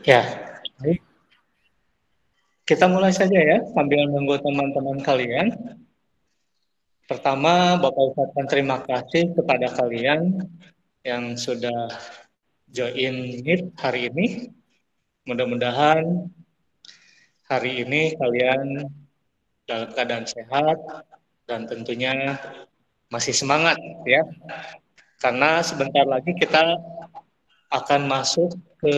Ya, baik. Kita mulai saja ya, sambil menunggu teman-teman kalian. Pertama, Bapak ucapkan terima kasih kepada kalian yang sudah join Meet hari ini. Mudah-mudahan hari ini kalian dalam keadaan sehat dan tentunya masih semangat ya. Karena sebentar lagi kita akan masuk ke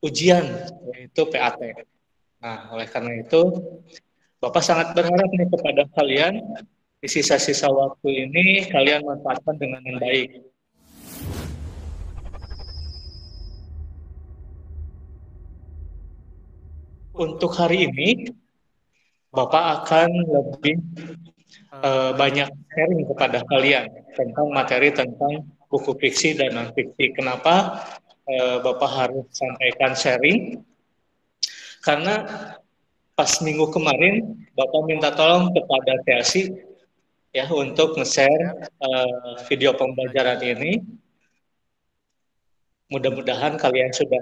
ujian, yaitu PAT. Nah, oleh karena itu, Bapak sangat berharap nih kepada kalian, di sisa-sisa waktu ini kalian manfaatkan dengan baik. Untuk hari ini, Bapak akan lebih banyak sharing kepada kalian tentang materi tentang buku fiksi dan non-fiksi. Kenapa Bapak harus sampaikan sharing? Karena pas minggu kemarin, Bapak minta tolong kepada Tiasi ya untuk nge-share video pembelajaran ini. Mudah-mudahan kalian sudah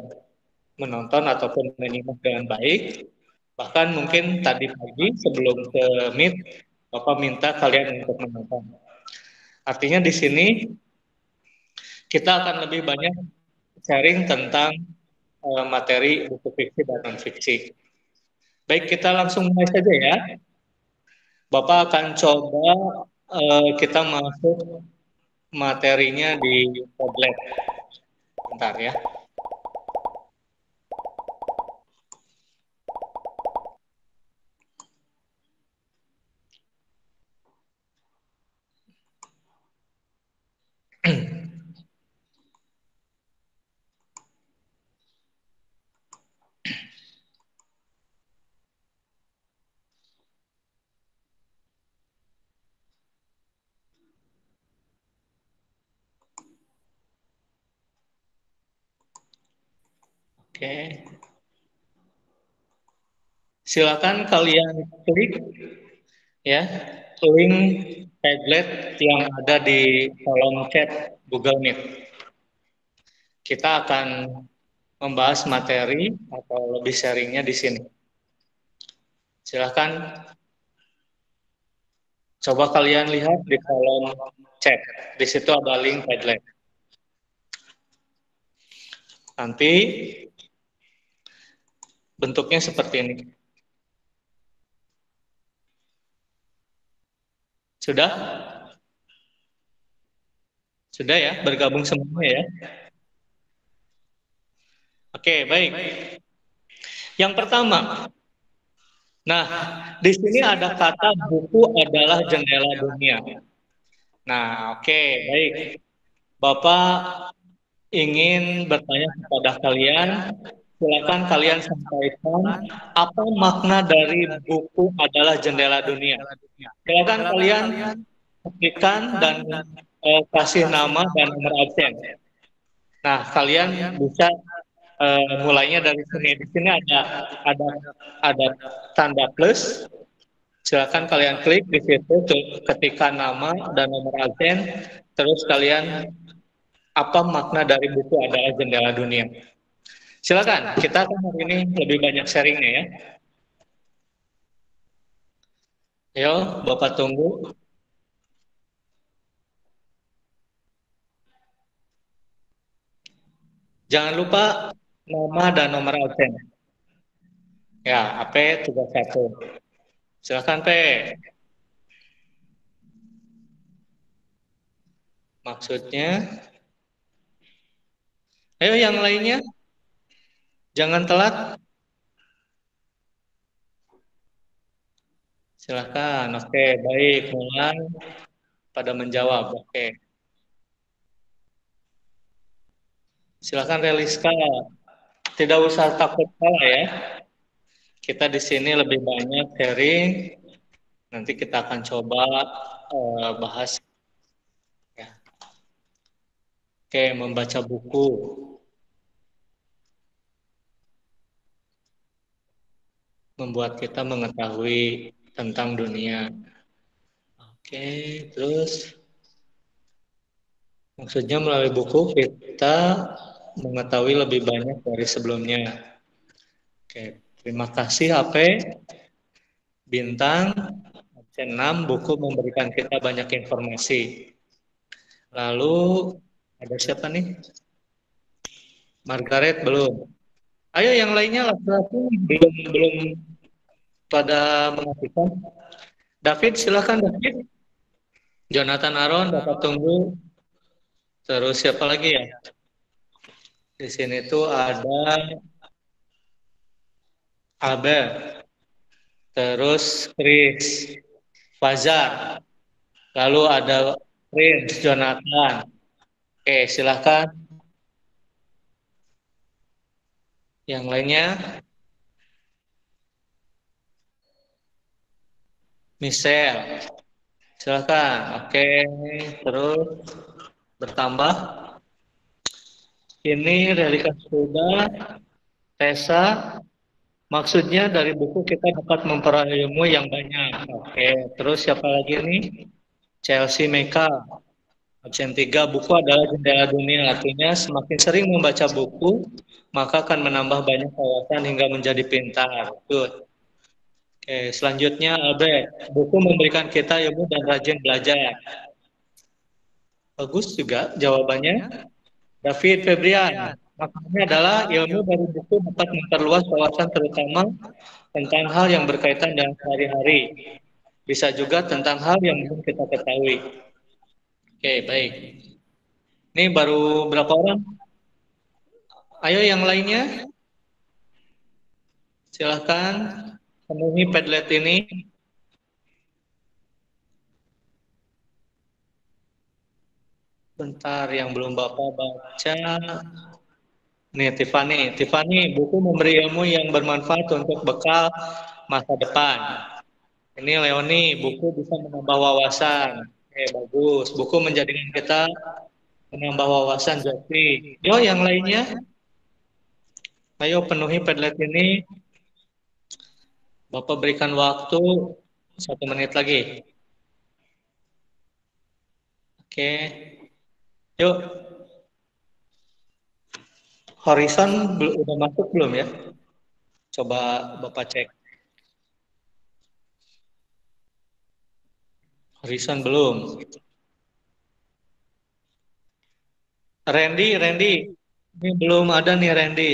menonton ataupun menyimak dengan baik. Bahkan mungkin tadi pagi sebelum ke Meet, Bapak minta kalian untuk menonton. Artinya di sini kita akan lebih banyak sharing tentang materi buku fiksi dan non-fiksi. Baik, kita langsung mulai saja ya. Bapak akan coba kita masuk materinya di Padlet. Bentar ya. Oke. Silakan kalian klik ya link Padlet yang ada di kolom chat Google Meet. Kita akan membahas materi atau lebih sharingnya di sini. Silakan coba kalian lihat di kolom chat. Di situ ada link Padlet. Nanti bentuknya seperti ini. Sudah? Sudah ya, bergabung semua ya. Oke, baik. Yang pertama, nah, di sini ada kata buku adalah jendela dunia. Nah, oke, baik. Bapak ingin bertanya kepada kalian, silakan kalian sampaikan apa makna dari buku adalah jendela dunia. Silakan kalian ketikkan dan kasih nama dan nomor absen. Nah, kalian bisa mulainya dari sini. Di sini ada tanda plus. Silakan kalian klik di situ, ketikkan nama dan nomor absen, terus kalian apa makna dari buku adalah jendela dunia. Silakan, kita akan hari ini lebih banyak sharingnya ya. Yo, Bapak tunggu. Jangan lupa nama dan nomor absen. Ya, AP31. Silakan, P. Maksudnya, ayo yang lainnya, jangan telat. Silakan, oke, baik, mulai pada menjawab, oke. Silakan Reliska, tidak usah takut salah ya. Kita di sini lebih banyak sharing, nanti kita akan coba bahas ya. Oke, membaca buku. membuat kita mengetahui tentang dunia. Oke, terus maksudnya melalui buku kita mengetahui lebih banyak dari sebelumnya. Oke, terima kasih HP Bintang. Absen 6, buku memberikan kita banyak informasi. Lalu ada siapa nih? Margaret belum. Ayo yang lainnya laki-laki belum pada mengajukan. David silakan David. Jonathan Aaron dapat tunggu. Terus siapa lagi ya? Di sini tuh ada Abel. Terus Chris, Fajar. Lalu ada Prince, Jonathan. Oke, silakan. Yang lainnya, Michelle. Silakan. Oke, terus bertambah. Ini Relika Suda, Tessa. Maksudnya dari buku kita dapat memperoleh ilmu yang banyak. Oke, terus siapa lagi nih? Chelsea Meka. Absen 3, buku adalah jendela dunia. Artinya semakin sering membaca buku, maka akan menambah banyak wawasan hingga menjadi pintar. Good. Oke, selanjutnya Albert. Buku memberikan kita ilmu dan rajin belajar. Bagus juga jawabannya. David Febrian. Maknanya adalah ilmu dari buku dapat memperluas wawasan terutama tentang hal yang berkaitan dengan sehari-hari. Bisa juga tentang hal yang belum kita ketahui. Oke, baik. Ini baru berapa orang? Ayo yang lainnya. Silahkan penuhi Padlet ini. Bentar, yang belum Bapak baca. Nih, Tiffany. Tiffany, buku memberi ilmu yang bermanfaat untuk bekal masa depan. Ini Leoni, buku bisa menambah wawasan. Bagus. Buku menjadikan kita menambah wawasan. Jadi, yo yang lainnya. Ayo penuhi Padlet ini. Bapak berikan waktu 1 menit lagi. Oke. Yuk. Horizon udah masuk belum ya? Coba Bapak cek. Horizon belum. Randy. Ini belum ada nih Randy.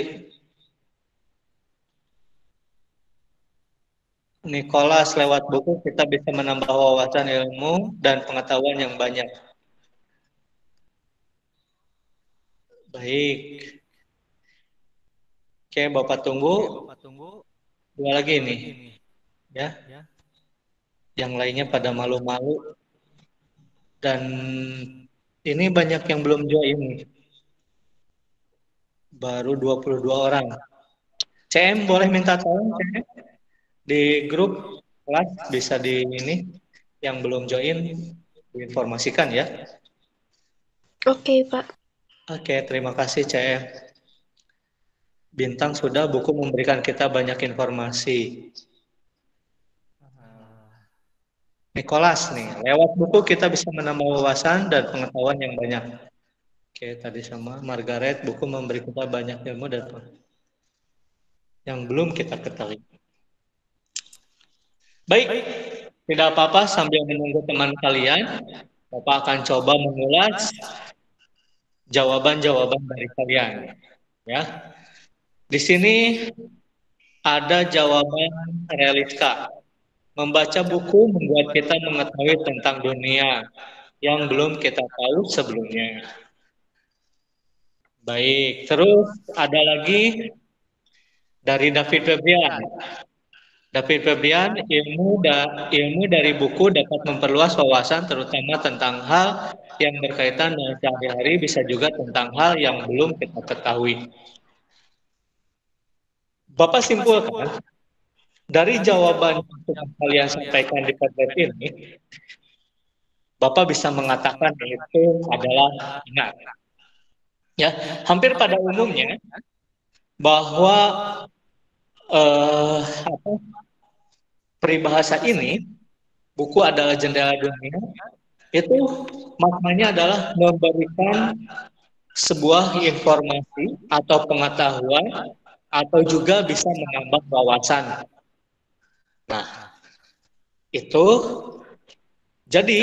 Nicholas, lewat buku kita bisa menambah wawasan ilmu dan pengetahuan yang banyak. Baik. Oke, Bapak tunggu. 2 lagi nih. Ya. Yang lainnya pada malu-malu. Dan ini banyak yang belum join. Baru 22 orang. CM boleh minta tolong CM? Di grup kelas bisa di ini yang belum join diinformasikan ya. Oke, Pak. Oke, terima kasih CM. Bintang sudah, buku memberikan kita banyak informasi. Nicholas nih, lewat buku kita bisa menambah wawasan dan pengetahuan yang banyak. Oke, tadi sama Margaret, buku memberi kita banyak ilmu dan yang belum kita ketahui. Baik, tidak apa-apa sambil menunggu teman kalian, Bapak akan coba mengulas jawaban-jawaban dari kalian. Ya, di sini ada jawaban Reliska. Membaca buku membuat kita mengetahui tentang dunia yang belum kita tahu sebelumnya. Baik, terus ada lagi dari David Febrian. David Febrian, ilmu dari buku dapat memperluas wawasan terutama tentang hal yang berkaitan dengan sehari-hari, bisa juga tentang hal yang belum kita ketahui. Bapak simpulkan dari jawaban yang kalian sampaikan di Padlet ini, Bapak bisa mengatakan itu adalah benar. Ya, hampir pada umumnya bahwa apa, peribahasa ini, buku adalah jendela dunia, itu maknanya adalah memberikan sebuah informasi atau pengetahuan atau juga bisa menambah wawasan. Nah, itu jadi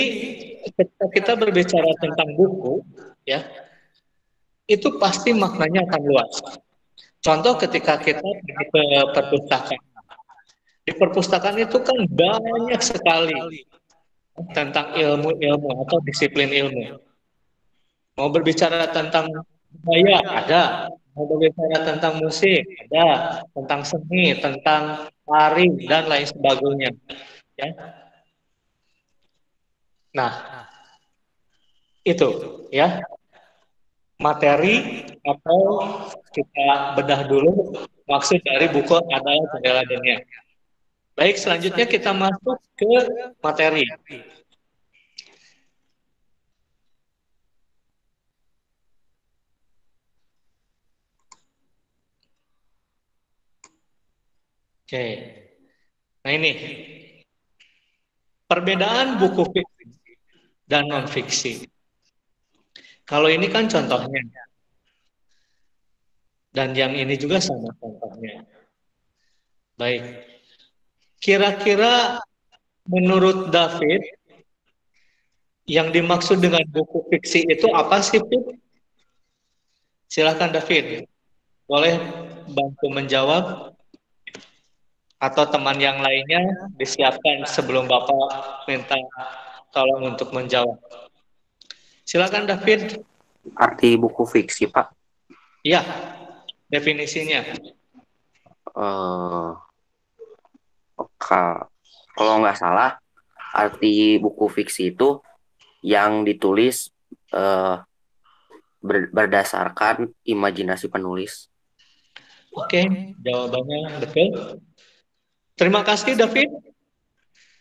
ketika kita berbicara tentang buku, ya, itu pasti maknanya akan luas. Contoh ketika kita pergi ke perpustakaan. Di perpustakaan itu kan banyak sekali tentang ilmu-ilmu atau disiplin ilmu. Mau berbicara tentang budaya, ada. Mau berbicara tentang musik, ada. Tentang seni, tentang tari, dan lain sebagainya. Ya. Nah, itu ya materi atau kita bedah dulu maksud dari buku adalah jendela dunia. Baik, selanjutnya kita masuk ke materi. Oke. Nah ini perbedaan buku fiksi dan non fiksi. Kalau ini kan contohnya. Dan yang ini juga sama contohnya. Baik. Kira-kira menurut David, yang dimaksud dengan buku fiksi itu apa sih, Pip? Silakan David. Boleh bantu menjawab? Atau teman yang lainnya disiapkan sebelum Bapak minta tolong untuk menjawab. Silakan David. Arti buku fiksi, Pak? Iya, definisinya. Kalau nggak salah, arti buku fiksi itu yang ditulis berdasarkan imajinasi penulis. Oke, jawabannya betul. Terima kasih David.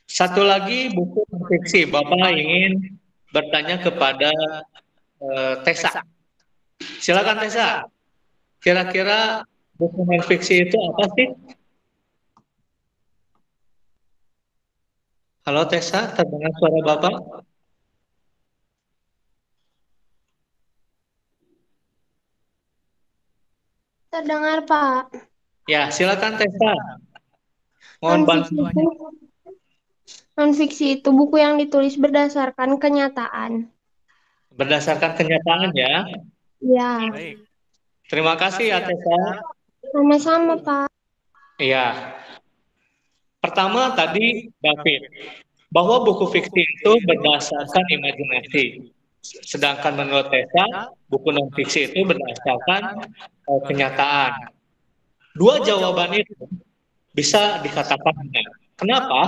Satu lagi buku fiksi. Bapak ingin bertanya kepada Tessa. Silakan Tessa. Kira-kira buku fiksi itu apa sih? Halo Tessa, terdengar suara Bapak? Terdengar, Pak. Ya, silakan Tessa. Mohon bantuannya. Non-fiksi itu buku yang ditulis berdasarkan kenyataan. Berdasarkan kenyataan ya. Ya. Baik. Terima kasih ya Tessa. Sama-sama, Pak. Iya. Pertama tadi David, bahwa buku fiksi itu berdasarkan imajinasi. Sedangkan menurut Tessa, buku non-fiksi itu berdasarkan kenyataan. Dua jawaban itu bisa dikatakan benar. Kenapa?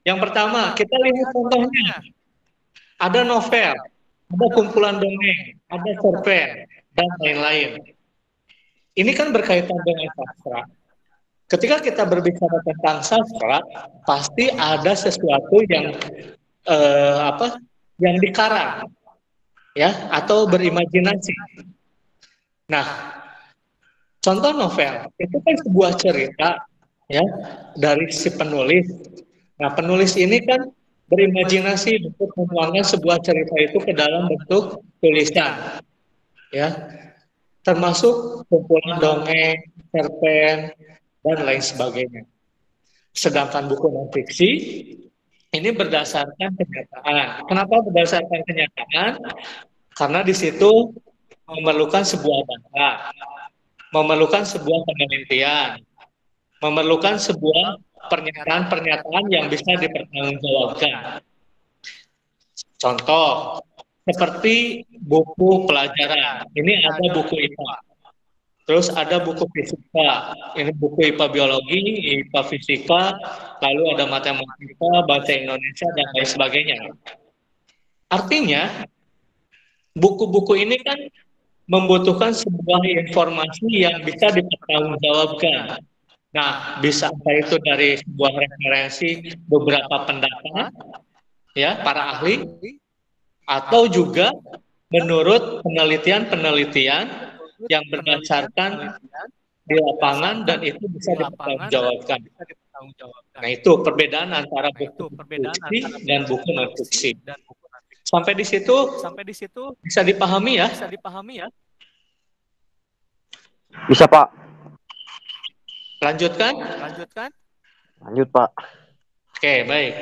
Yang pertama, kita lihat contohnya. Ada novel, ada kumpulan dongeng, ada cerpen, dan lain-lain. Ini kan berkaitan dengan sastra. Ketika kita berbicara tentang sastra, pasti ada sesuatu yang yang dikarang, ya, atau berimajinasi. Nah, contoh novel itu kan sebuah cerita, ya, dari si penulis. Nah, penulis ini kan berimajinasi untuk menuangkan sebuah cerita itu ke dalam bentuk tulisan, ya, termasuk kumpulan dongeng, cerpen, dan lain sebagainya. Sedangkan buku non-fiksi ini berdasarkan kenyataan. Kenapa berdasarkan kenyataan? Karena di situ memerlukan sebuah data, memerlukan sebuah penelitian, memerlukan sebuah pernyataan-pernyataan yang bisa dipertanggungjawabkan. Contoh, seperti buku pelajaran. Ini ada buku IPA. Terus ada buku fisika, ini buku IPA biologi, IPA fisika, lalu ada matematika, bahasa Indonesia, dan lain sebagainya. Artinya, buku-buku ini kan membutuhkan sebuah informasi yang bisa dipertanggungjawabkan. Nah, bisa itu dari sebuah referensi beberapa pendapat, ya, para ahli, atau juga menurut penelitian-penelitian yang berdasarkan di lapangan dan itu bisa dipertanggungjawabkan. Nah, itu perbedaan antara buku fiksi dan buku non-fiksi. Sampai di situ bisa dipahami ya? Bisa, Pak. Lanjutkan? Lanjut, Pak. Oke, baik.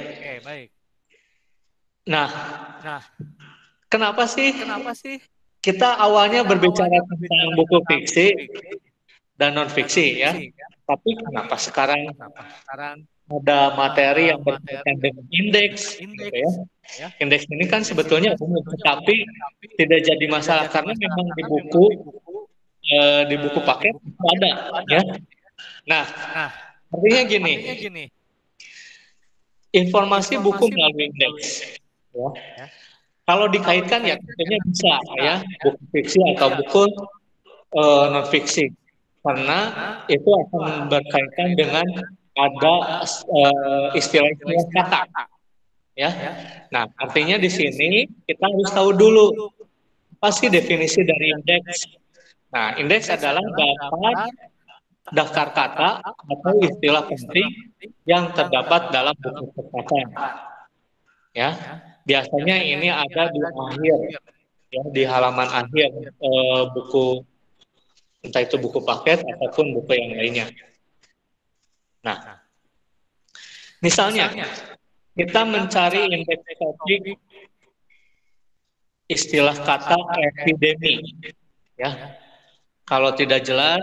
Nah, kenapa sih kita awalnya berbicara tentang buku fiksi dan non-fiksi ya? Tapi kenapa sekarang ada materi yang berkaitan dengan indeks, gitu ya? Indeks ini kan sebetulnya umum, tetapi tidak jadi masalah karena memang di buku paket ada, ya. Nah, artinya gini, informasi buku melalui indeks, ya. Kalau dikaitkan ya tentunya bisa ya buku fiksi atau buku non-fiksi, karena itu akan berkaitan dengan ada istilah-istilah kata, ya. Nah, artinya di sini kita harus tahu dulu apa sih definisi dari indeks. Nah, indeks adalah daftar kata atau istilah penting yang terdapat dalam buku perkataan. Ya, biasanya ini ada di akhir, ya, di halaman akhir buku, entah itu buku paket ataupun buku yang lainnya. Nah, misalnya kita mencari indeks topik istilah kata epidemi, ya. Kalau tidak jelas,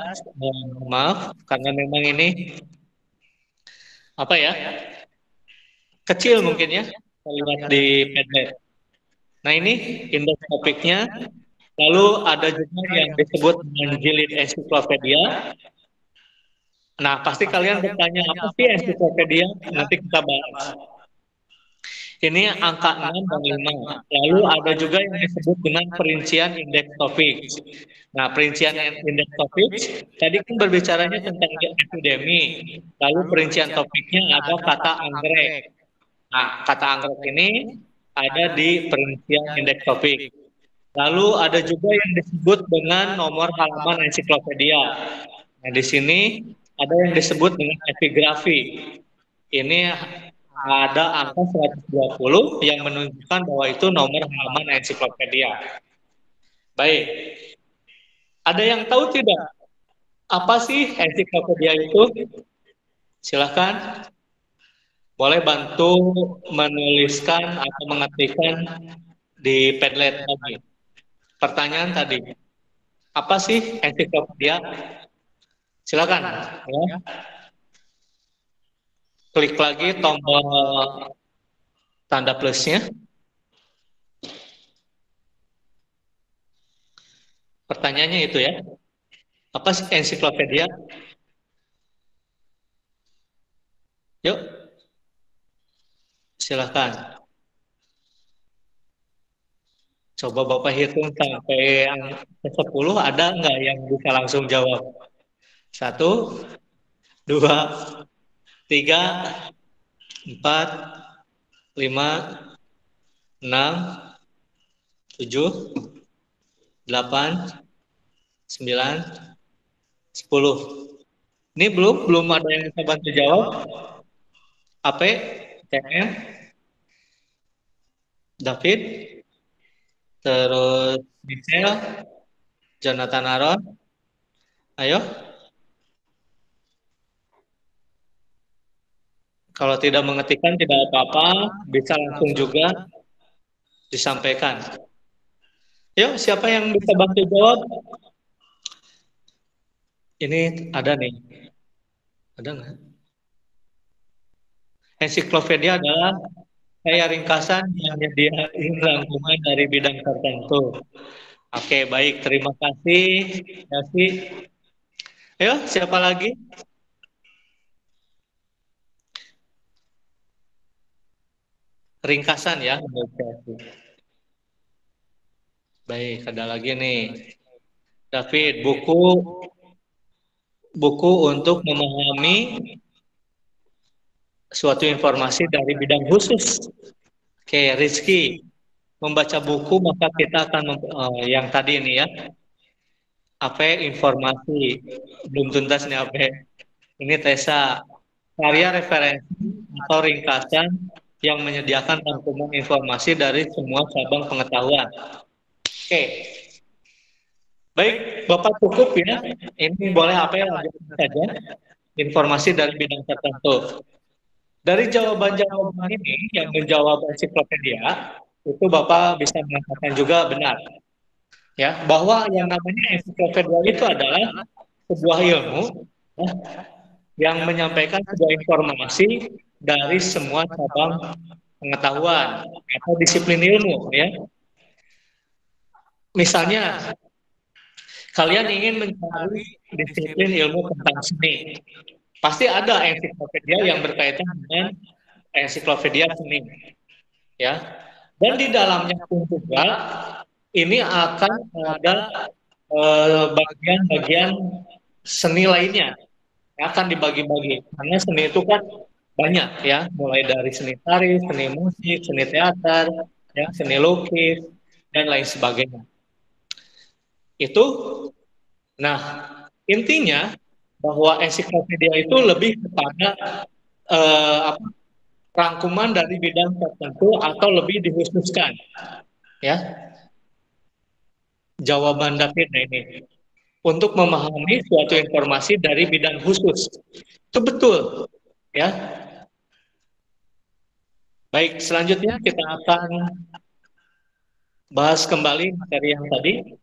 maaf, karena memang ini apa ya, kecil mungkin ya, lihat di Padlet. Nah, ini indeks topiknya. Lalu ada juga yang disebut dengan jilid ensiklopedia. Nah, pasti kalian bertanya, apa sih ensiklopedia? Nanti kita bahas. Ini angka 6 dan 5. Lalu ada juga yang disebut dengan perincian indeks topik. Nah, perincian indeks topik, tadi kan berbicaranya tentang epidemi. Lalu perincian topiknya ada kata anggrek. Nah, kata anggrek ini ada di perincian indeks topik. Lalu ada juga yang disebut dengan nomor halaman ensiklopedia. Nah, di sini ada yang disebut dengan epigrafi. Ini ada angka 120 yang menunjukkan bahwa itu nomor halaman ensiklopedia. Baik. Ada yang tahu tidak apa sih ensiklopedia itu? Silakan. Boleh bantu menuliskan atau mengetikkan di Padlet tadi. Pertanyaan tadi. Apa sih ensiklopedia? Silakan, ya. Klik lagi tombol tanda plusnya. Pertanyaannya itu ya. Apa sih ensiklopedia? Yuk. Silakan. Coba Bapak hitung sampai 10, ada nggak yang bisa langsung jawab? 1, 2, 3, 4, 5, 6, 7, 8, 9, 10. Ini belum ada yang bisa bantu jawab. AP, TM, David, terus Michelle, Jonathan Aaron. Ayo. Kalau tidak mengetikkan tidak apa-apa, bisa langsung juga disampaikan. Yuk, siapa yang bisa bantu jawab? Ini ada nih. Ada nggak? Ensiklopedia adalah kayak ringkasan yang menyediakan rangkuman dari bidang tertentu. Oke, baik. Terima kasih, Davi. Ayo, siapa lagi? Ringkasan ya. Baik, ada lagi nih. David, buku untuk memahami suatu informasi dari bidang khusus. Oke, Rizky, membaca buku maka kita akan yang tadi ini ya. apa informasi belum tuntas nih apa ini Tesa karya referensi atau ringkasan yang menyediakan rangkuman informasi dari semua cabang pengetahuan. Oke, baik Bapak cukup ya. Ini boleh apa ya lanjutkan saja informasi dari bidang tertentu. Dari jawaban-jawaban ini yang menjawab ensiklopedia itu Bapak bisa mengatakan juga benar ya bahwa yang namanya ensiklopedia itu adalah sebuah ilmu ya, yang menyampaikan sebuah informasi dari semua cabang pengetahuan atau disiplin ilmu ya. Misalnya kalian ingin mencari disiplin ilmu tentang seni, pasti ada ensiklopedia yang berkaitan dengan ensiklopedia seni ya. Dan di dalamnya pun juga ini akan ada bagian-bagian seni lainnya yang akan dibagi-bagi. Karena seni itu kan banyak ya, mulai dari seni tari, seni musik, seni teater, ya, seni lukis dan lain sebagainya. Itu, nah intinya bahwa ensiklopedia itu lebih kepada rangkuman dari bidang tertentu atau lebih dikhususkan, ya. Jawaban David ini untuk memahami suatu informasi dari bidang khusus itu betul, ya. Baik, selanjutnya kita akan bahas kembali materi yang tadi.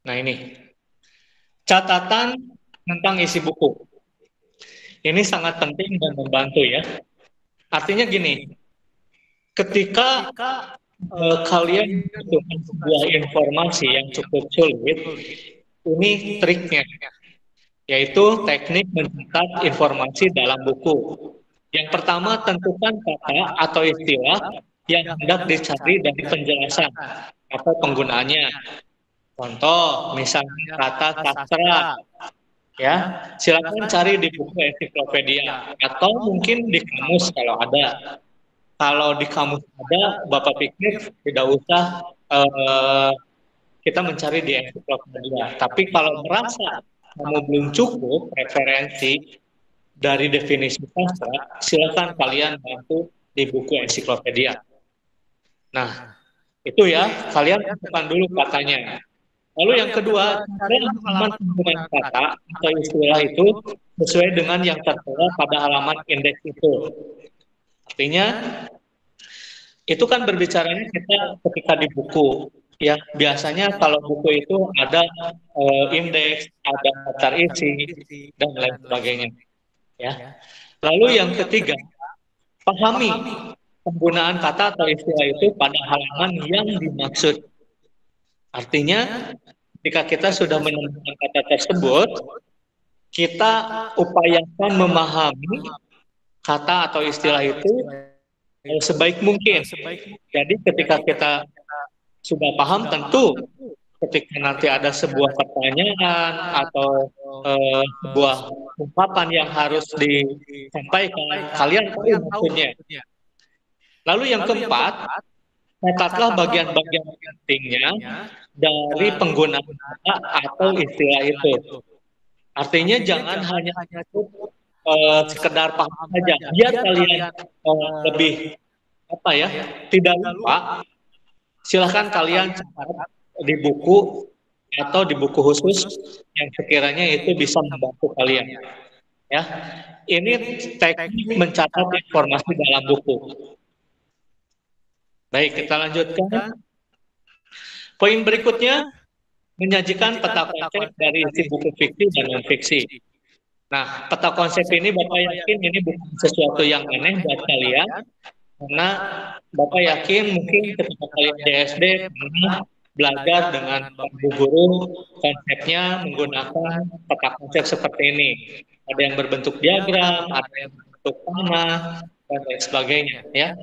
Nah ini, catatan tentang isi buku. Ini sangat penting dan membantu ya. Artinya gini, ketika kalian membutuhkan sebuah informasi yang cukup sulit, ini triknya, yaitu teknik mencatat informasi dalam buku. Yang pertama, tentukan kata atau istilah yang hendak dicari dari penjelasan atau penggunaannya. Contoh, misalnya kata sastra, ya, silakan cari di buku ensiklopedia atau mungkin di kamus kalau ada. Kalau di kamus ada, Bapak pikir tidak usah kita mencari di ensiklopedia. Tapi kalau merasa kamu belum cukup referensi dari definisi sastra, silakan kalian bantu di buku ensiklopedia. Nah, itu ya, kalian tentukan dulu katanya. Lalu yang kedua, cari halaman penggunaan kata atau istilah itu sesuai dengan yang tertera pada halaman indeks itu. Artinya, itu kan berbicaranya kita ketika di buku. Ya, biasanya kalau buku itu ada indeks, ada daftar isi, dan lain sebagainya. Ya. Lalu yang ketiga, pahami penggunaan kata atau istilah itu pada halaman yang dimaksud. Artinya, ketika kita sudah menemukan kata tersebut, kita upayakan memahami kata atau istilah itu sebaik mungkin. Jadi ketika kita sudah paham, tentu ketika nanti ada sebuah pertanyaan atau sebuah ungkapan yang harus disampaikan, kalian tahu maksudnya. Lalu yang keempat, catatlah bagian-bagian pentingnya dari penggunaan kata atau istilah itu. Artinya jangan hanya cukup sekedar paham saja. Biar kalian lebih tidak lupa, silahkan kalian catat di buku atau di buku khusus yang sekiranya itu bisa membantu kalian. Ya, ini teknik mencatat informasi dalam buku. Baik, kita lanjutkan. Poin berikutnya, menyajikan peta konsep dari isi buku fiksi dan non-fiksi. Nah, peta konsep ini Bapak yakin ini bukan sesuatu yang aneh buat kalian, karena Bapak yakin mungkin ketika kalian di SD pernah belajar dengan Bu Guru konsepnya menggunakan peta konsep seperti ini. Ada yang berbentuk diagram, ada yang berbentuk panah, dan lain sebagainya. Ya.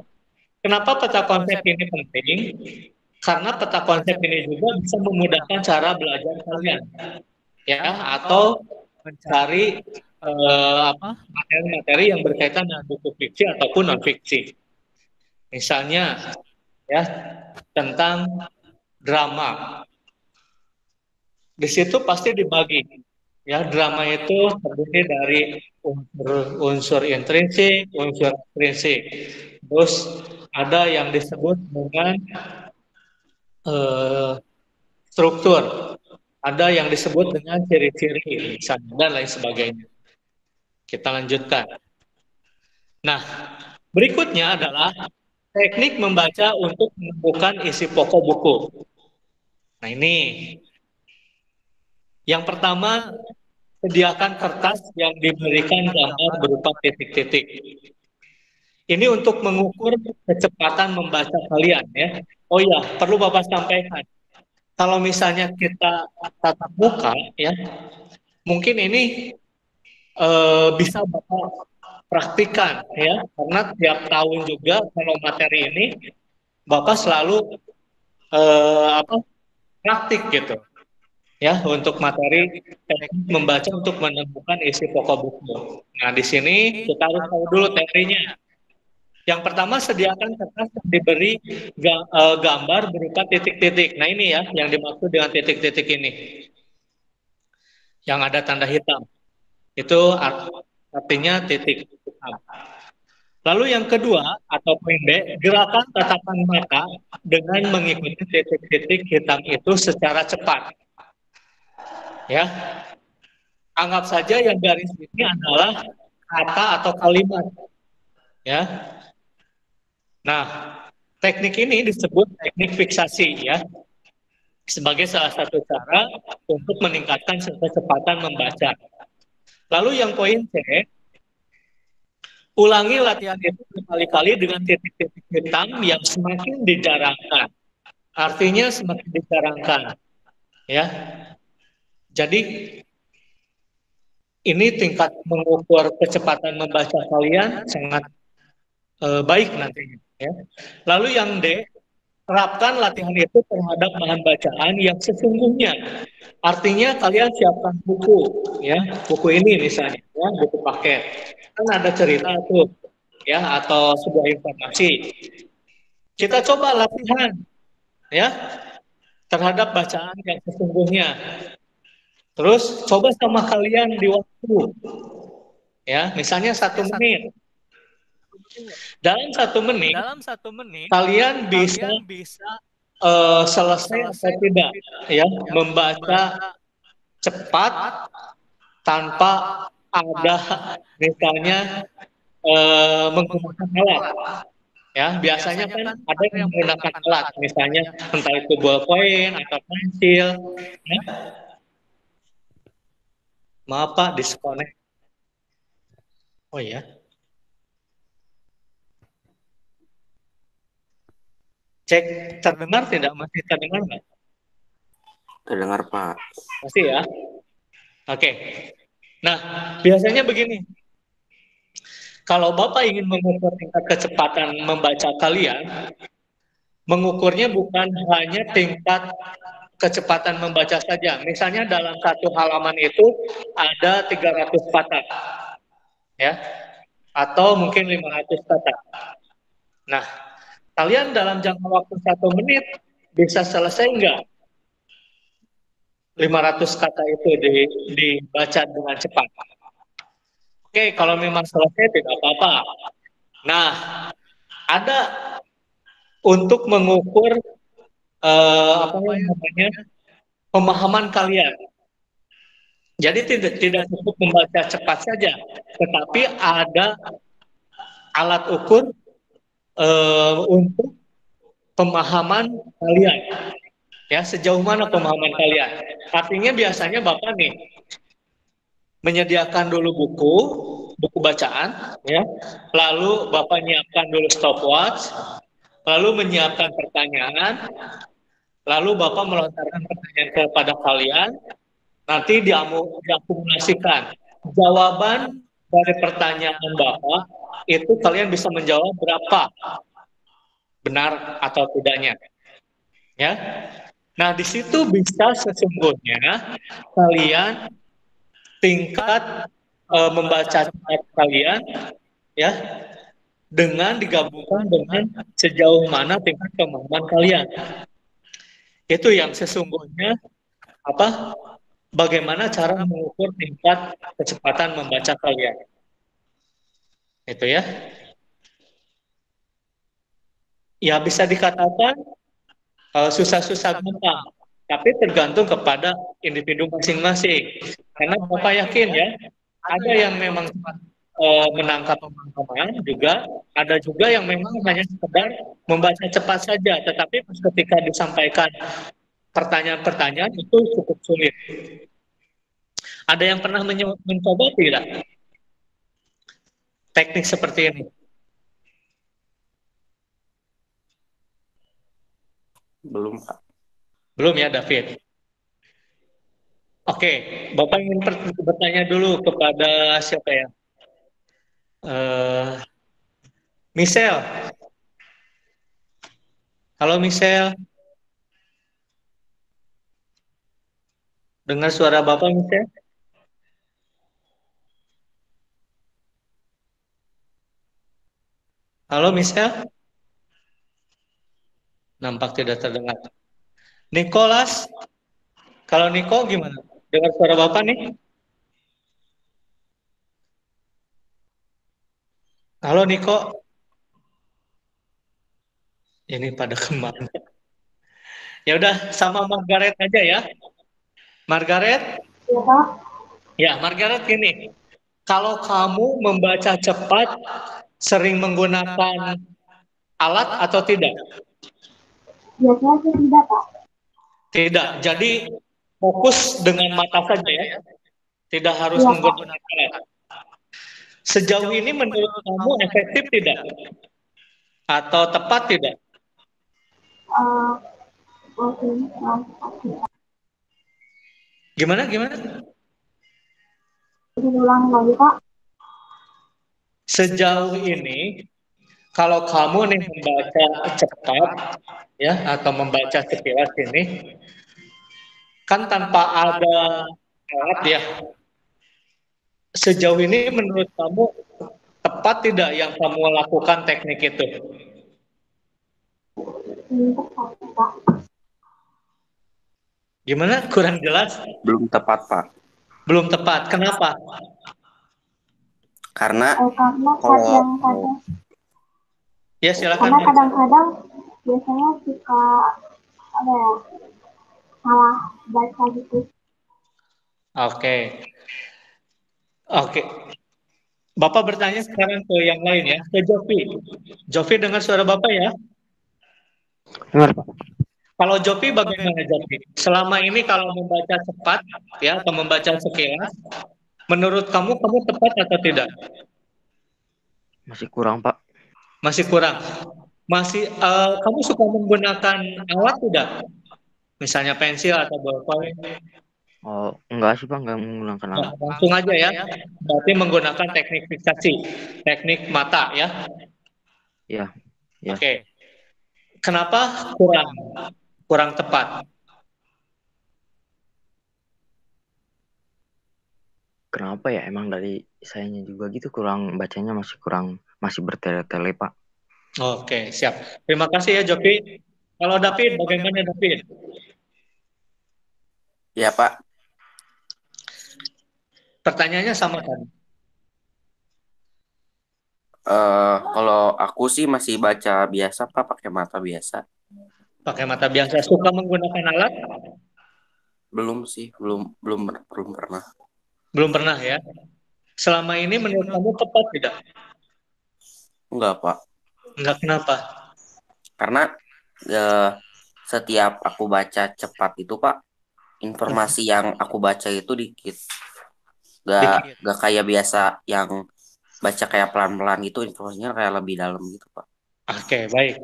Kenapa peta konsep ini penting? Karena peta konsep ini juga bisa memudahkan cara belajar kalian, ya, atau mencari materi-materi yang berkaitan dengan buku fiksi ataupun non fiksi. Misalnya, ya, tentang drama. Di situ pasti dibagi. Ya, drama itu terdiri dari unsur intrinsik, unsur ekstrinsik. Terus ada yang disebut dengan struktur, ada yang disebut dengan ciri-ciri, misalnya, dan lain sebagainya. Kita lanjutkan. Nah, berikutnya adalah teknik membaca untuk menemukan isi pokok buku. Nah, ini yang pertama, sediakan kertas yang diberikan gambar berupa titik-titik. Ini untuk mengukur kecepatan membaca kalian, ya. Oh ya, perlu Bapak sampaikan. Kalau misalnya kita tatap muka, ya, mungkin ini bisa Bapak praktikan, ya, karena tiap tahun juga kalau materi ini Bapak selalu praktik gitu, ya, untuk materi teknik membaca untuk menemukan isi pokok buku. Nah, di sini kita harus tahu dulu teorinya. Yang pertama, sediakan kertas yang diberi gambar berupa titik-titik. Nah, ini ya yang dimaksud dengan titik-titik ini, yang ada tanda hitam. Itu artinya titik hitam. Lalu yang kedua atau poin B, gerakan tatapan mata dengan mengikuti titik-titik hitam itu secara cepat. Ya, anggap saja yang garis ini adalah kata atau kalimat. Ya, nah, teknik ini disebut teknik fiksasi, ya, sebagai salah satu cara untuk meningkatkan kecepatan membaca. Lalu yang poin C, ulangi latihan itu berkali-kali dengan titik-titik hitam yang semakin dijarangkan. Artinya semakin dijarangkan, ya. Jadi ini tingkat mengukur kecepatan membaca kalian sangat baik nantinya, ya. Lalu yang D, terapkan latihan itu terhadap bahan bacaan yang sesungguhnya. Artinya kalian siapkan buku, ya, buku ini misalnya, ya, buku paket. Kan ada cerita tuh, ya, atau sebuah informasi. Kita coba latihan, ya, terhadap bacaan yang sesungguhnya. Terus coba sama kalian di waktu, ya, misalnya 1 menit. Dalam 1 menit, kalian bisa selesai atau tidak, ya, membaca cepat tanpa ada misalnya menggunakan alat. Ya, biasanya kan ada yang menggunakan alat, misalnya entah itu ballpoint atau pensil. Ya. Maaf Pak, disconnect. Oh ya. Cek terdengar tidak? Masih terdengar nggak? Terdengar, Pak. Masih ya? Oke. Nah, biasanya begini. Kalau Bapak ingin mengukur tingkat kecepatan membaca kalian, mengukurnya bukan hanya tingkat kecepatan membaca saja. Misalnya dalam satu halaman itu ada 300 kata, ya, atau mungkin 500 kata. Nah, kalian dalam jangka waktu 1 menit bisa selesai enggak 500 kata itu dibaca dengan cepat? Oke, kalau memang selesai tidak apa-apa. Nah, ada untuk mengukur pemahaman kalian. Jadi tidak cukup membaca cepat saja, tetapi ada alat ukur untuk pemahaman kalian. Ya, sejauh mana pemahaman kalian? Artinya biasanya Bapak nih menyediakan dulu buku bacaan, ya. Lalu Bapak menyiapkan dulu stopwatch, lalu menyiapkan pertanyaan, lalu Bapak melontarkan pertanyaan kepada kalian, nanti diakumulasikan. Jawaban dari pertanyaan Bapak itu kalian bisa menjawab berapa benar atau tidaknya. Ya. Nah, di situ bisa sesungguhnya kalian tingkat membaca cepat kalian ya dengan digabungkan dengan sejauh mana tingkat pemahaman kalian. Itu yang sesungguhnya apa? Bagaimana cara mengukur tingkat kecepatan membaca kalian. Itu ya. Ya bisa dikatakan susah-susah gampang, tapi tergantung kepada individu masing-masing. Karena Bapak yakin ya, ada yang memang menangkap pemahaman juga, ada juga yang memang hanya sekedar membaca cepat saja, tetapi ketika disampaikan pertanyaan-pertanyaan itu cukup sulit. Ada yang pernah mencoba tidak teknik seperti ini? Belum, Pak. Belum ya, David? Oke, Bapak ingin bertanya dulu kepada siapa ya? Michelle. Halo Michelle. Dengar suara Bapak Michelle? Halo Michelle. Nampak tidak terdengar. Nicholas. Kalau Niko gimana? Dengar suara Bapak nih? Halo Niko. Ini pada kemana? Ya udah sama Margaret aja ya. Margaret? Ya, Pak. Ya, Margaret gini. Kalau kamu membaca cepat, sering menggunakan alat atau tidak? Biasanya sih tidak, Pak. Tidak. Jadi fokus dengan mata saja ya. Tidak harus Iya, Pak. menggunakan alat. Sejauh ini menurut kamu efektif tidak? Atau tepat tidak? Oke. Gimana? Diulang lagi, Pak. Sejauh ini, kalau kamu nih membaca cepat, ya, atau membaca sekilas ini, kan tanpa ada alat ya. Sejauh ini menurut kamu tepat tidak yang kamu lakukan teknik itu? Tepat, Pak. Gimana? Kurang jelas? Belum tepat, Pak. Belum tepat. Kenapa? Karena Karena kalau Ya silakan. karena kadang-kadang biasanya suka ada ya, salah baca gitu. Oke. Bapak bertanya sekarang ke yang lain ya, ke Jovi. Jovi dengar suara Bapak ya? Dengar, Pak. Kalau Jovi bagaimana Jovi? Selama ini kalau membaca cepat ya atau membaca sekilas, menurut kamu tepat atau tidak? Masih kurang, Pak. Masih kurang. Kamu suka menggunakan alat tidak? Misalnya pensil atau bolpen? Oh, enggak sih, Pak. Enggak menggunakan alat. Langsung aja ya. Berarti menggunakan teknik fiksasi, teknik mata ya. Iya. Ya. Oke. Kenapa kurang tepat? Kenapa ya? Emang dari sayanya juga gitu bacanya masih bertele-tele, Pak. Oke, siap. Terima kasih ya Jovi. Kalau David, bagaimana David? ya, Pak, Pertanyaannya sama kan? kalau aku sih masih baca biasa, Pak, pakai mata biasa. Pakai mata biasa. Suka menggunakan alat? Belum sih, belum pernah. Belum pernah ya. Selama ini menurut kamu tepat tidak? Enggak, Pak. Enggak, kenapa? Karena setiap aku baca cepat itu, Pak, informasi yang aku baca itu dikit. Gak kayak biasa yang baca kayak pelan-pelan gitu, informasinya kayak lebih dalam gitu, Pak. Oke, baik.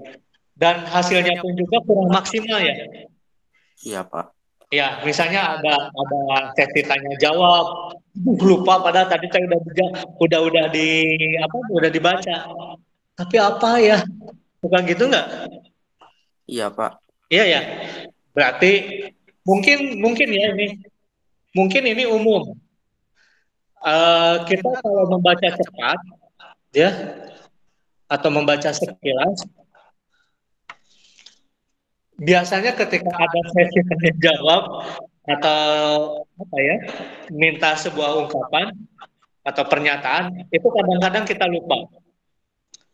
Dan hasilnya pun juga kurang maksimal ya? Iya, Pak. Ya, misalnya ada sesi tanya jawab, lupa padahal tadi saya udah dibaca. Tapi apa ya? Bukan gitu nggak? Iya, Pak. Iya ya. Berarti mungkin ya ini, mungkin ini umum. Kita kalau membaca cepat, ya, atau membaca sekilas, biasanya ketika ada sesi tanya jawab atau apa ya, minta sebuah ungkapan atau pernyataan, itu kadang-kadang kita lupa.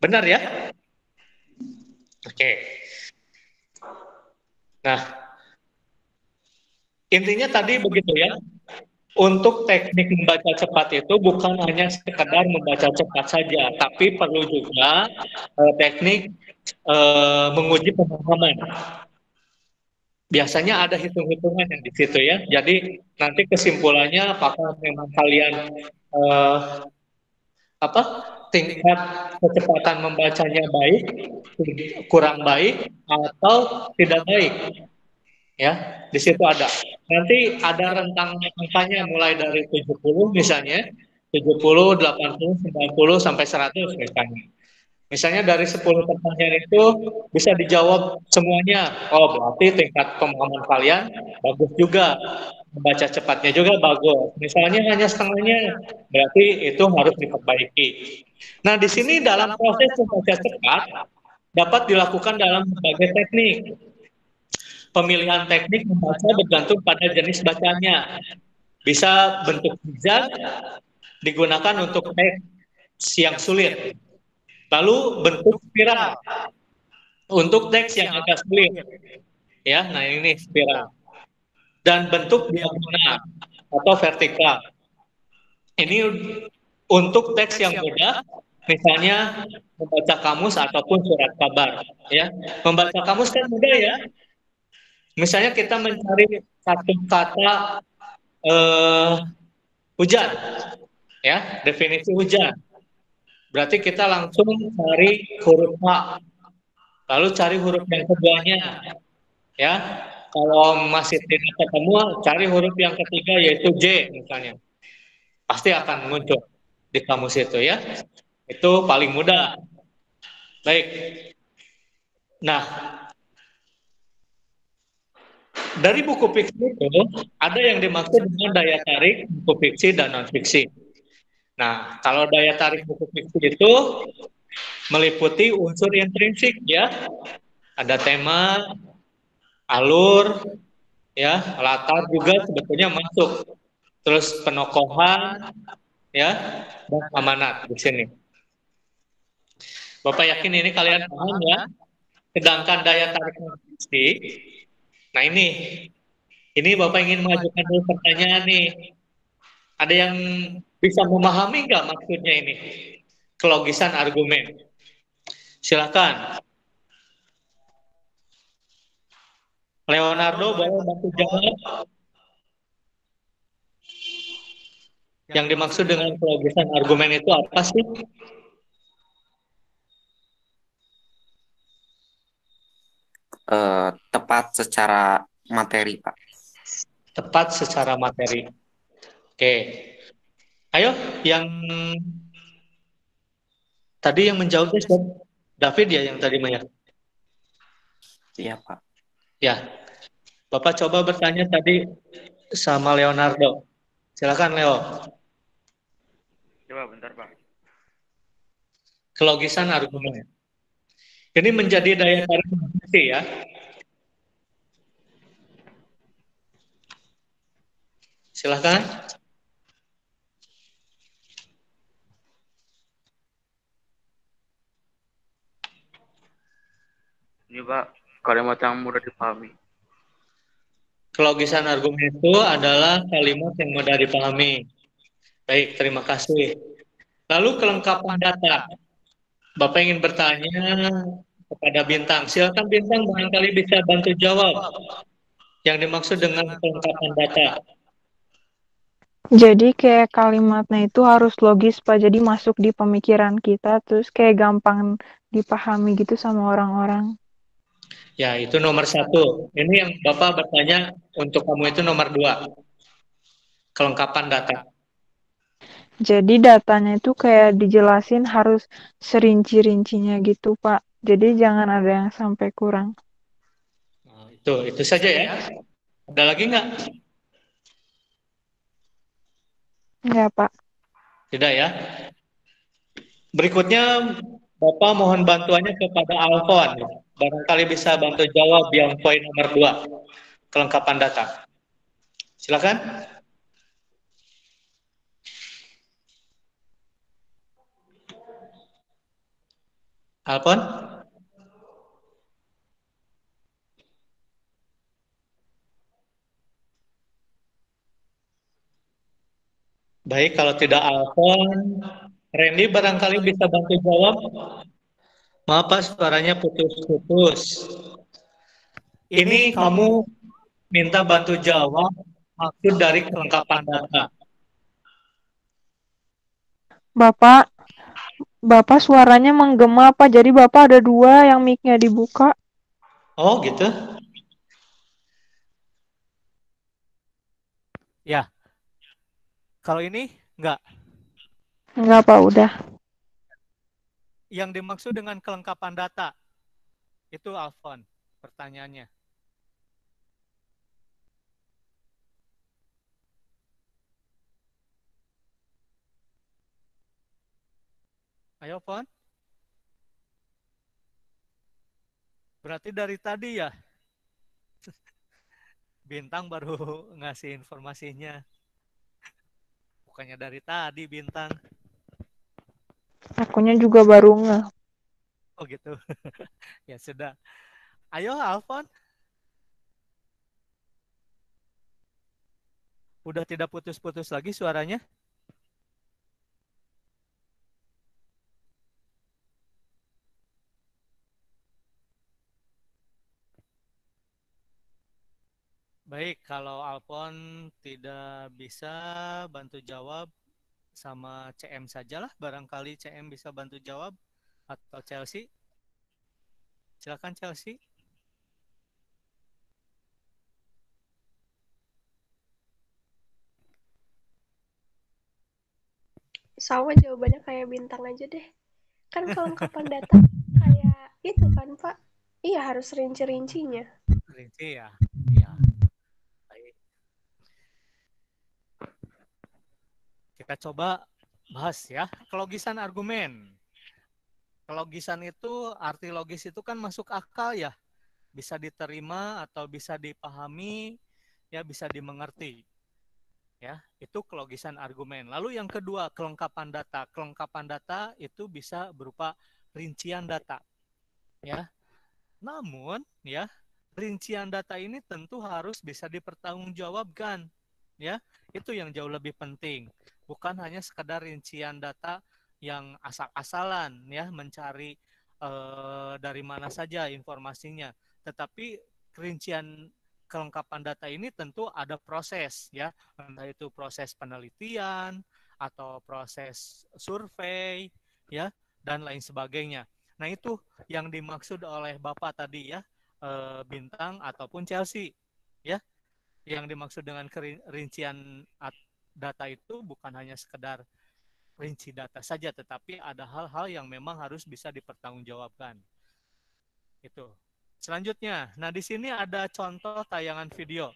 Benar ya? Oke. Nah, intinya tadi begitu ya. Untuk teknik membaca cepat itu bukan hanya sekedar membaca cepat saja, tapi perlu juga teknik menguji pemahaman. Biasanya ada hitung-hitungan yang di situ ya. Jadi nanti kesimpulannya apakah memang kalian eh, apa tingkat kecepatan membacanya baik, kurang baik, atau tidak baik. Ya, di situ ada. Nanti ada rentang angkanya mulai dari 70 misalnya, 70, 80, 90 sampai 100 misalnya. Misalnya dari 10 pertanyaan itu bisa dijawab semuanya. Oh, berarti tingkat pemahaman kalian bagus juga. Membaca cepatnya juga bagus. Misalnya hanya setengahnya, berarti itu harus diperbaiki. Nah, di sini dalam proses membaca cepat dapat dilakukan dalam berbagai teknik. Pemilihan teknik membaca bergantung pada jenis bacanya. Bisa bentuk zigzag digunakan untuk teks yang sulit. Lalu bentuk spiral untuk teks yang agak sulit. Ya, nah ini spiral. Dan bentuk diagonal atau vertikal. Ini untuk teks yang mudah, misalnya membaca kamus ataupun surat kabar. Ya, membaca kamus kan mudah ya. Misalnya kita mencari satu kata hujan, ya, definisi hujan. Berarti kita langsung cari huruf H, lalu cari huruf yang keduanya, ya. Kalau masih tidak ketemu, cari huruf yang ketiga yaitu J misalnya. Pasti akan muncul di kamus itu ya. Itu paling mudah. Baik. Nah, dari buku fiksi itu ada yang dimaksud dengan daya tarik buku fiksi dan non fiksi. Nah, kalau daya tarik buku fiksi itu meliputi unsur intrinsik ya. Ada tema, alur, ya, latar juga sebetulnya masuk. Terus penokohan, ya, dan amanat di sini. Bapak yakin ini kalian paham ya? Sedangkan daya tarik fiksi, nah ini Bapak ingin mengajukan dulu pertanyaan nih. Ada yang bisa memahami nggak maksudnya ini? Kelogisan argumen. Silakan. Leonardo boleh bantu jawab. Yang dimaksud dengan kelogisan argumen itu apa sih? Tepat secara materi, Pak. Tepat secara materi. Oke. Ayo, yang tadi yang menjawab David ya yang tadi Maya. Iya, Pak. Ya. Bapak coba bertanya tadi sama Leonardo. Silakan Leo. Coba bentar, Pak. Kelogisan argumen. Ini menjadi daya tarik fiksi ya. Silakan. Ini Pak, kalimat yang mudah dipahami. Kelogisan argumen itu adalah kalimat yang mudah dipahami. Baik, terima kasih. Lalu kelengkapan data. Bapak ingin bertanya kepada Bintang. Silakan Bintang, barangkali bisa bantu jawab. Yang dimaksud dengan kelengkapan data. Jadi kayak kalimatnya itu harus logis Pak, jadi masuk di pemikiran kita, terus kayak gampang dipahami gitu sama orang-orang. Ya, itu nomor 1. Ini yang Bapak bertanya untuk kamu itu nomor 2. Kelengkapan data. Jadi datanya itu kayak dijelasin harus serinci-rincinya gitu Pak, jadi jangan ada yang sampai kurang. Tuh, itu saja ya. Ada lagi nggak? Enggak, Pak. Tidak ya. Berikutnya, Bapak mohon bantuannya kepada Alfon. Barangkali bisa bantu jawab yang poin nomor 2, kelengkapan data. Silakan. Alfon. Baik, kalau tidak Alfon, Randy barangkali bisa bantu jawab. Maaf Pak, suaranya putus-putus. Ini kamu minta bantu jawab maksud dari kelengkapan data. Bapak suaranya menggema, Pak. Jadi Bapak ada 2 yang mic-nya dibuka. Oh gitu? Ya, kalau ini enggak. Enggak, Pak, udah. Yang dimaksud dengan kelengkapan data, itu Alfon pertanyaannya. Ayo, Fon. Berarti dari tadi ya? Bintang baru ngasih informasinya. Bukannya dari tadi Bintang. Akunya juga baru ngeh. Oh gitu. Ya sudah. Ayo Alfon. Udah tidak putus-putus lagi suaranya? Baik, kalau Alfon tidak bisa bantu jawab, sama CM sajalah. Barangkali CM bisa bantu jawab. Atau Chelsea. Silakan Chelsea. Sama jawabannya kayak Bintang aja deh. Kan kelengkapan data kayak itu kan Pak. Iya harus rinci-rincinya. Rinci ya. Iya. Baik. Kita coba bahas ya. Kelogisan argumen. Kelogisan itu, arti logis itu kan masuk akal ya. Bisa diterima atau bisa dipahami, ya bisa dimengerti. Ya, itu kelogisan argumen. Lalu yang kedua, kelengkapan data. Kelengkapan data itu bisa berupa rincian data. Ya. Namun, ya, rincian data ini tentu harus bisa dipertanggungjawabkan. Ya, itu yang jauh lebih penting. Bukan hanya sekadar rincian data yang asal-asalan, ya, mencari dari mana saja informasinya. Tetapi rincian kelengkapan data ini tentu ada proses, ya, entah itu proses penelitian atau proses survei, ya, dan lain sebagainya. Nah itu yang dimaksud oleh Bapak tadi ya, Bintang ataupun Chelsea, ya. Yang dimaksud dengan rincian data itu bukan hanya sekedar rinci data saja, tetapi ada hal-hal yang memang harus bisa dipertanggungjawabkan. Itu. Selanjutnya, nah di sini ada contoh tayangan video.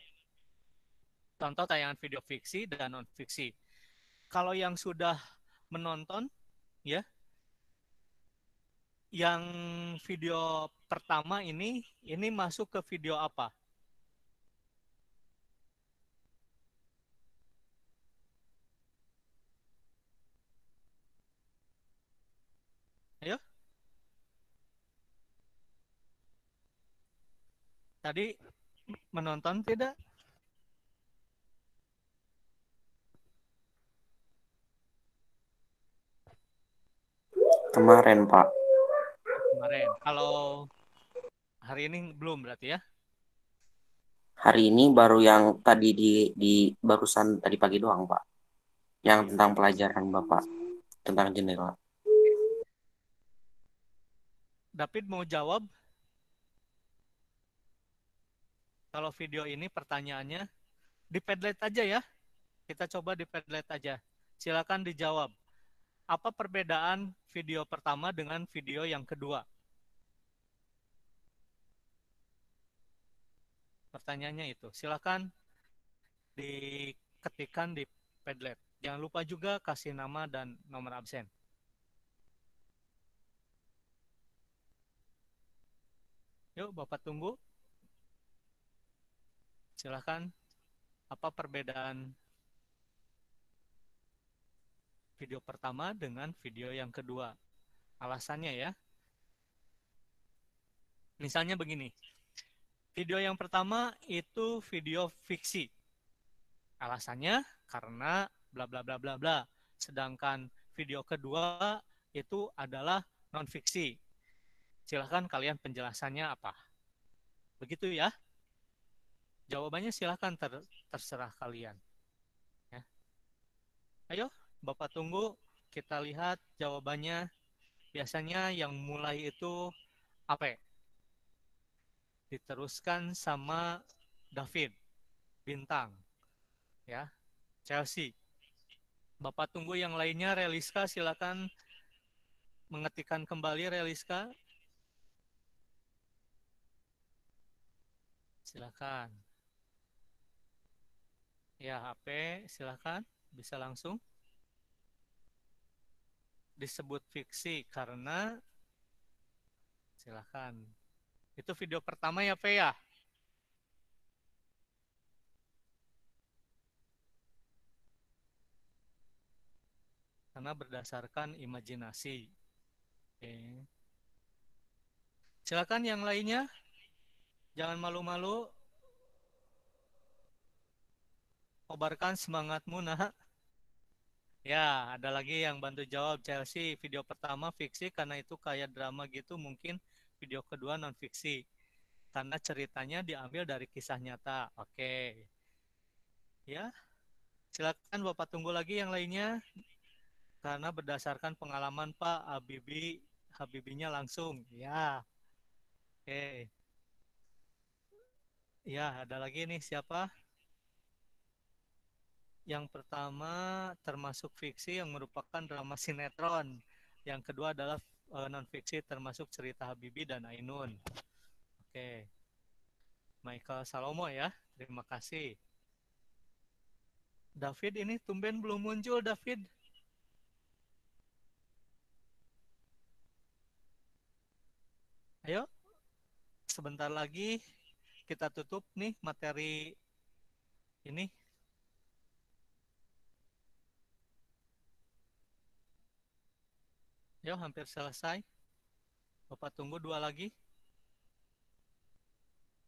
Contoh tayangan video fiksi dan non fiksi. Kalau yang sudah menonton, ya, yang video pertama ini masuk ke video apa? Ayo. Tadi menonton tidak? Kemarin, Pak. Kemarin. Kalau hari ini belum berarti ya? Hari ini baru yang tadi di barusan tadi pagi doang, Pak. Yang tentang pelajaran Bapak tentang jendela. David mau jawab? Kalau video ini pertanyaannya di Padlet aja ya. Kita coba di Padlet aja. Silakan dijawab. Apa perbedaan video pertama dengan video yang kedua? Pertanyaannya itu. Silakan diketikkan di Padlet. Jangan lupa juga kasih nama dan nomor absen. Yuk, Bapak tunggu. Silakan. Apa perbedaan video pertama dengan video yang kedua? Alasannya ya. Misalnya begini. Video yang pertama itu video fiksi. Alasannya karena bla bla bla bla bla. Sedangkan video kedua itu adalah non fiksi. Silahkan kalian penjelasannya apa. Begitu ya. Jawabannya silahkan terserah kalian. Ya. Ayo, Bapak tunggu. Kita lihat jawabannya. Biasanya yang mulai itu apa? Diteruskan sama David, Bintang, ya, Chelsea. Bapak tunggu yang lainnya. Reliska, silakan mengetikkan kembali Reliska. Silakan. Ya, HP, silakan. Bisa langsung. Disebut fiksi karena silakan. Itu video pertama ya, P ya? Karena berdasarkan imajinasi. Oke. Silakan yang lainnya. Jangan malu-malu. Kobarkan semangatmu, nak. Ya, ada lagi yang bantu jawab. Chelsea, video pertama fiksi karena itu kayak drama gitu. Mungkin video kedua non fiksi. Karena ceritanya diambil dari kisah nyata. Oke. Ya, silakan Bapak tunggu lagi yang lainnya. Karena berdasarkan pengalaman Pak Habibinya langsung. Ya. Oke. Ya, ada lagi nih siapa? Yang pertama termasuk fiksi yang merupakan drama sinetron. Yang kedua adalah non-fiksi termasuk cerita Habibie dan Ainun. Oke. Michael Salomo ya. Terima kasih. David ini tumben belum muncul, David. Ayo. Sebentar lagi kita tutup nih materi ini. Yo, hampir selesai. Bapak tunggu 2 lagi.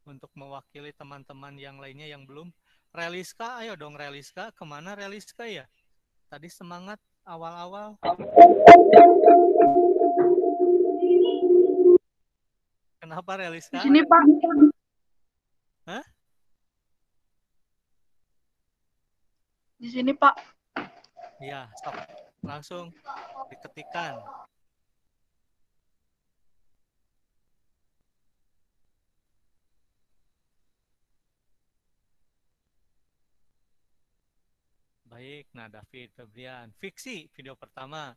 Untuk mewakili teman-teman yang lainnya yang belum. Reliska, ayo dong Reliska. Kemana Reliska ya? Tadi semangat awal-awal. Kenapa Reliska? Di sini Pak. Hah? Di sini Pak. Iya, stop. Langsung diketikkan. Baik, nah David Febrian. Fiksi video pertama.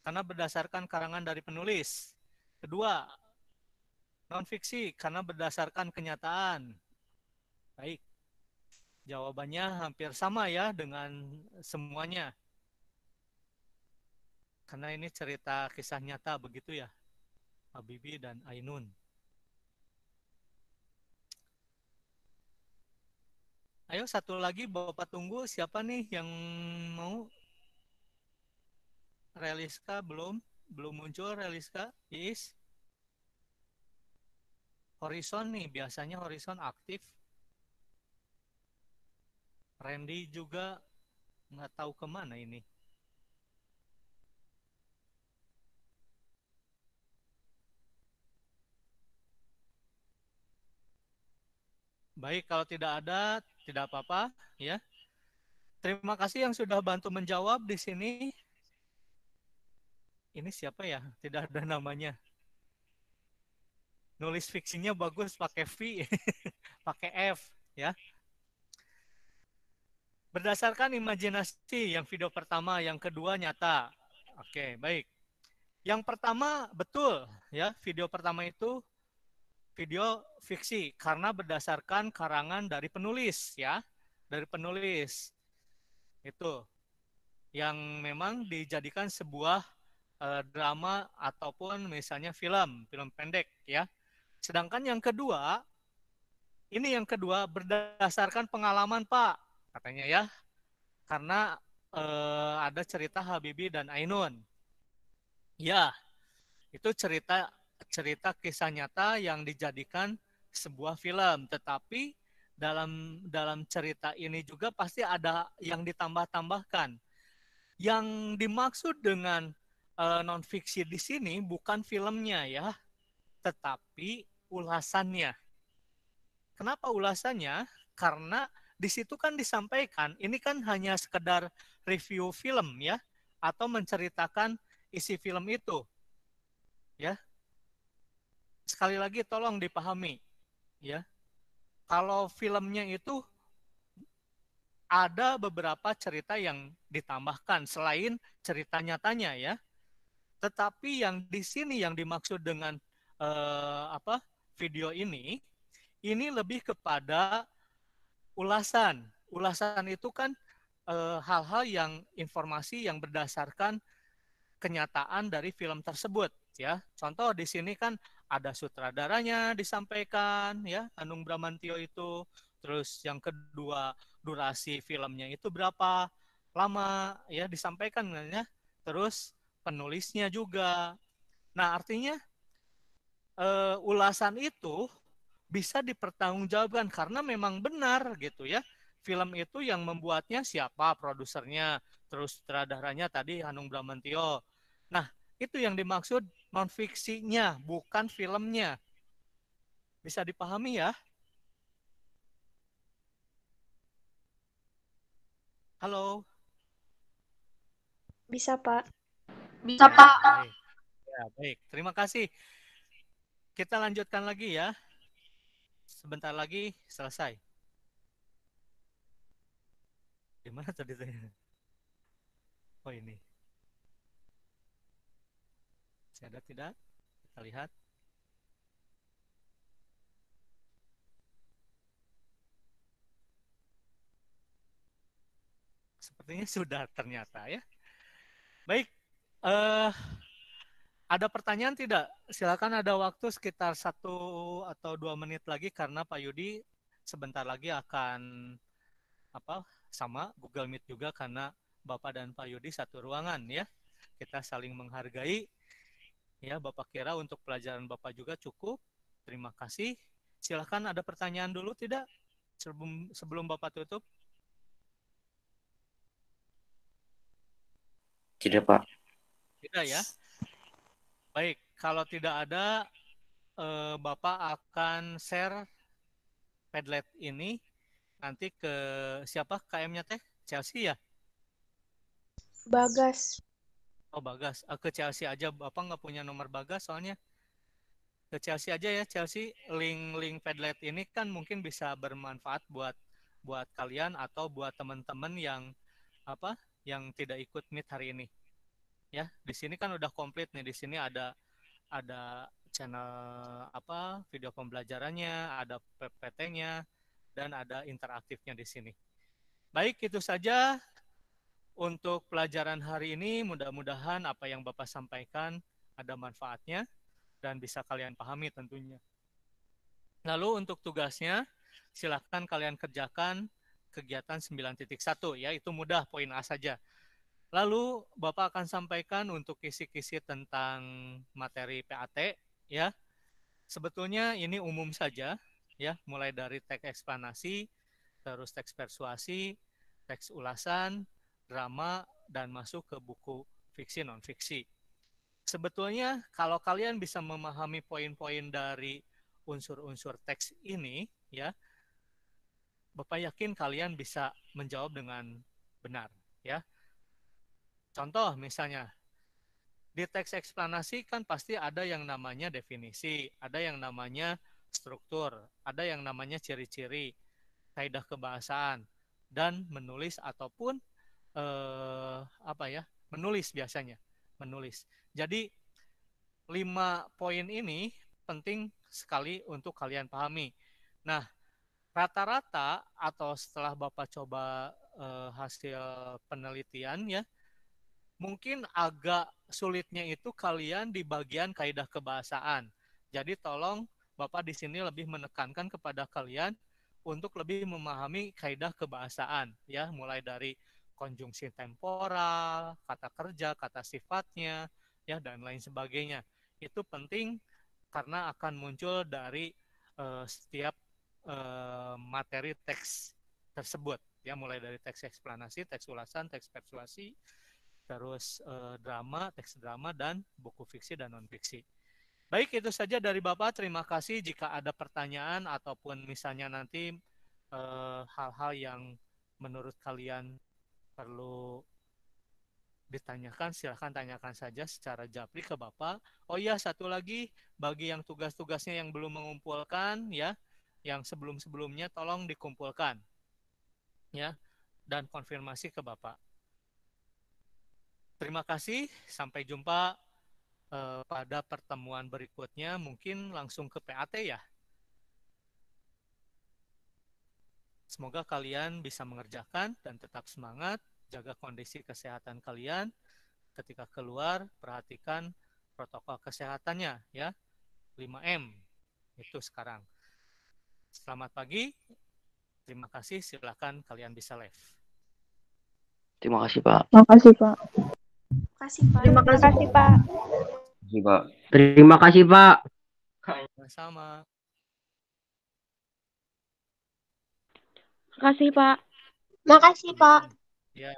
Karena berdasarkan karangan dari penulis. Kedua, non-fiksi karena berdasarkan kenyataan. Baik. Jawabannya hampir sama ya dengan semuanya. Karena ini cerita kisah nyata begitu ya. Habibie dan Ainun. Ayo satu lagi Bapak tunggu. Siapa nih yang mau? Reliska belum muncul. Reliska, Is. Horizon nih, biasanya Horizon aktif. Randy juga nggak tahu kemana ini. Baik, kalau tidak ada, tidak apa-apa, ya. Terima kasih yang sudah bantu menjawab di sini. Ini siapa ya? Tidak ada namanya. Nulis fiksinya bagus pakai V, pakai F, ya. Berdasarkan imajinasi yang video pertama, yang kedua nyata. Oke, baik. Yang pertama betul, ya. Video pertama itu video fiksi karena berdasarkan karangan dari penulis ya, dari penulis itu yang memang dijadikan sebuah drama ataupun misalnya film pendek ya. Sedangkan yang kedua, ini yang kedua berdasarkan pengalaman Pak katanya ya, karena ada cerita Habibie dan Ainun. Ya, itu cerita kisah nyata yang dijadikan sebuah film, tetapi dalam cerita ini juga pasti ada yang ditambah-tambahkan. Yang dimaksud dengan non fiksi di sini bukan filmnya ya, tetapi ulasannya. Kenapa ulasannya? Karena di situ kan disampaikan, ini kan hanya sekedar review film ya, atau menceritakan isi film itu. Ya. Sekali lagi tolong dipahami ya. Kalau filmnya itu ada beberapa cerita yang ditambahkan selain cerita nyatanya ya. Tetapi yang di sini yang dimaksud dengan video ini lebih kepada ulasan. Ulasan itu kan hal-hal yang informasi yang berdasarkan kenyataan dari film tersebut ya. Contoh di sini kan ada sutradaranya disampaikan ya, Hanung Bramantyo itu. Terus yang kedua, durasi filmnya itu berapa lama ya disampaikan ya. Terus penulisnya juga. Nah, artinya ulasan itu bisa dipertanggungjawabkan karena memang benar gitu ya. Film itu yang membuatnya siapa, produsernya, terus sutradaranya tadi Hanung Bramantyo. Nah, itu yang dimaksud non fiksinya, bukan filmnya. Bisa dipahami ya? Halo? Bisa, Pak. Bisa, Pak. Baik. Ya, baik. Terima kasih. Kita lanjutkan lagi ya. Sebentar lagi selesai. Di mana tadi? Oh, ini. Masih ada tidak? Kita lihat. Sepertinya sudah ternyata ya. Baik. Ada pertanyaan tidak? Silakan, ada waktu sekitar 1 atau 2 menit lagi karena Pak Yudi sebentar lagi akan sama Google Meet juga karena Bapak dan Pak Yudi satu ruangan ya. Kita saling menghargai. Ya, Bapak kira untuk pelajaran Bapak juga cukup. Terima kasih. Silakan, ada pertanyaan dulu tidak? Sebelum Bapak tutup. Tidak, Pak. Tidak ya. Baik, kalau tidak ada, Bapak akan share Padlet ini nanti ke siapa KM-nya teh? Chelsea ya? Bagas. Oh, Bagas. Ke Chelsea aja. Bapak nggak punya nomor Bagas soalnya. Ke Chelsea aja ya, Chelsea. Link Padlet ini kan mungkin bisa bermanfaat buat kalian atau buat teman-teman yang tidak ikut meet hari ini. Ya, di sini kan udah komplit nih. Di sini ada channel video pembelajarannya, ada PPT-nya, dan ada interaktifnya di sini. Baik, itu saja untuk pelajaran hari ini. Mudah-mudahan apa yang Bapak sampaikan ada manfaatnya dan bisa kalian pahami tentunya. Lalu untuk tugasnya, silahkan kalian kerjakan kegiatan 9.1 ya, itu mudah, poin A saja. Lalu Bapak akan sampaikan untuk kisi-kisi tentang materi PAT ya. Sebetulnya ini umum saja ya, mulai dari teks eksplanasi, terus teks persuasi, teks ulasan, drama, dan masuk ke buku fiksi non fiksi. Sebetulnya kalau kalian bisa memahami poin-poin dari unsur-unsur teks ini ya, Bapak yakin kalian bisa menjawab dengan benar ya. Contoh misalnya, di teks eksplanasi kan pasti ada yang namanya definisi, ada yang namanya struktur, ada yang namanya ciri-ciri, kaidah kebahasaan, dan menulis ataupun menulis biasanya, menulis. Jadi 5 poin ini penting sekali untuk kalian pahami. Nah, rata-rata atau setelah Bapak coba hasil penelitian ya, mungkin agak sulitnya itu kalian di bagian kaidah kebahasaan. Jadi tolong Bapak di sini lebih menekankan kepada kalian untuk lebih memahami kaidah kebahasaan ya, mulai dari konjungsi temporal, kata kerja, kata sifatnya ya dan lain sebagainya. Itu penting karena akan muncul dari setiap materi teks tersebut ya, mulai dari teks eksplanasi, teks ulasan, teks persuasi, terus drama, teks drama, dan buku fiksi dan non-fiksi. Baik, itu saja dari Bapak. Terima kasih. Jika ada pertanyaan ataupun misalnya nanti hal-hal yang menurut kalian perlu ditanyakan, silahkan tanyakan saja secara japri ke Bapak. Oh iya, satu lagi, bagi yang tugas-tugasnya yang belum mengumpulkan, ya, yang sebelum-sebelumnya tolong dikumpulkan, ya, dan konfirmasi ke Bapak. Terima kasih, sampai jumpa pada pertemuan berikutnya, mungkin langsung ke PAT ya. Semoga kalian bisa mengerjakan dan tetap semangat, jaga kondisi kesehatan kalian. Ketika keluar, perhatikan protokol kesehatannya ya. 5M itu sekarang. Selamat pagi. Terima kasih, silakan kalian bisa live. Terima kasih, Pak. Terima kasih, Pak. Terima kasih, Pak. Terima kasih, Pak. Sama-sama. Makasih, Pak. Makasih, Pak. Ya.